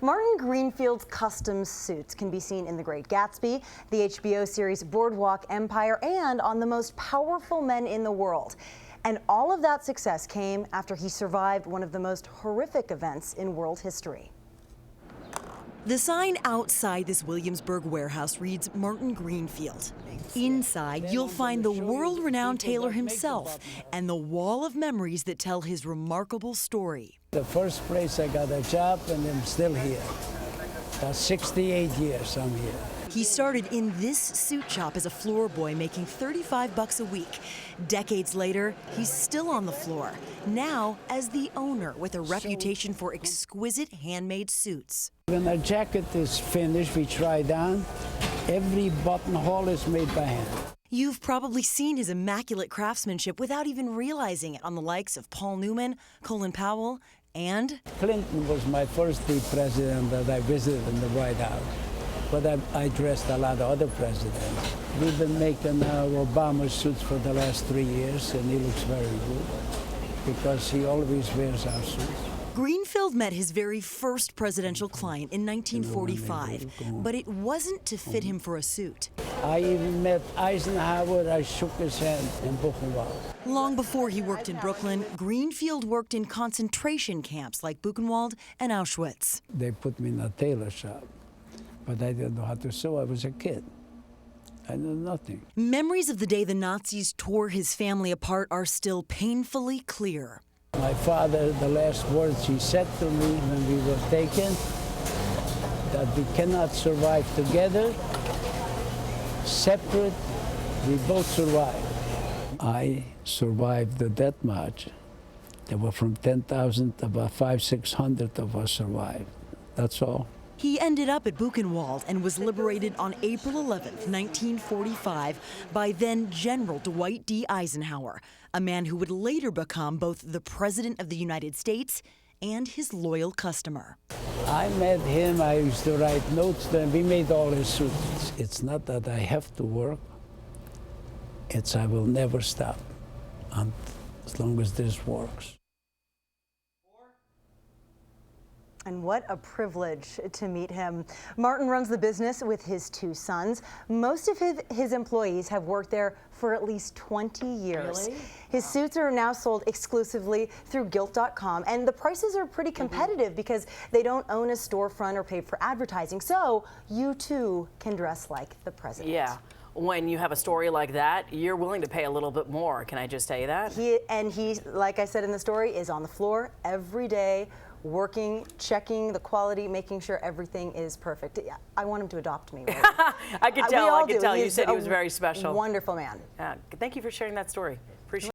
Martin Greenfield's custom suits can be seen in The Great Gatsby, the HBO series Boardwalk Empire, and on The Most Powerful Men in the World. And all of that success came after he survived one of the most horrific events in world history. The sign outside this Williamsburg warehouse reads Martin Greenfield. Inside, you'll find the world-renowned Tailor himself and the wall of memories that tell his remarkable story. The first place I got a job, and I'm still here. That's 68 years I'm here. He started in this suit shop as a floor boy, making $35 a week. Decades later, he's still on the floor, now as the owner with a reputation for exquisite handmade suits. When a jacket is finished, we try down. Every buttonhole is made by hand. You've probably seen his immaculate craftsmanship without even realizing it on the likes of Paul Newman, Colin Powell, and Clinton was my first president that I visited in the White House. But I dressed a lot of other presidents. We've been making Obama suits for the last 3 years, and he looks very good because he always wears our suits. Greenfield met his very first presidential client in 1945, but it wasn't to fit him for a suit. I even met Eisenhower. I shook his hand in Buchenwald. Long before he worked in Brooklyn, Greenfield worked in concentration camps like Buchenwald and Auschwitz. They put me in a tailor shop, but I didn't know how to sew. I was a kid. I knew nothing. Memories of the day the Nazis tore his family apart are still painfully clear. My father, the last words he said to me when we were taken, that we cannot survive together. Separate, we both survive. I survived the death march. There were from 10,000 to about 500-600 of us survived. That's all. He ended up at Buchenwald and was liberated on April 11, 1945, by then General Dwight D. Eisenhower, a man who would later become both the President of the United States and his loyal customer. I met him, I used to write notes to him. We made all his suits. It's not that I have to work, it's I will never stop as long as this works. And what a privilege to meet him. Martin runs the business with his 2 sons. Most of his employees have worked there for at least 20 years. Really? His suits are now sold exclusively through Gilt.com, and the prices are pretty competitive because they don't own a storefront or pay for advertising. So you too can dress like the president. Yeah. When you have a story like that, you're willing to pay a little bit more. Can I just tell you that? He, like I said in the story, is on the floor every day, working, checking the quality, making sure everything is perfect. I want him to adopt me. Right? I could tell. You said he was very special. Wonderful man. Thank you for sharing that story. Appreciate it.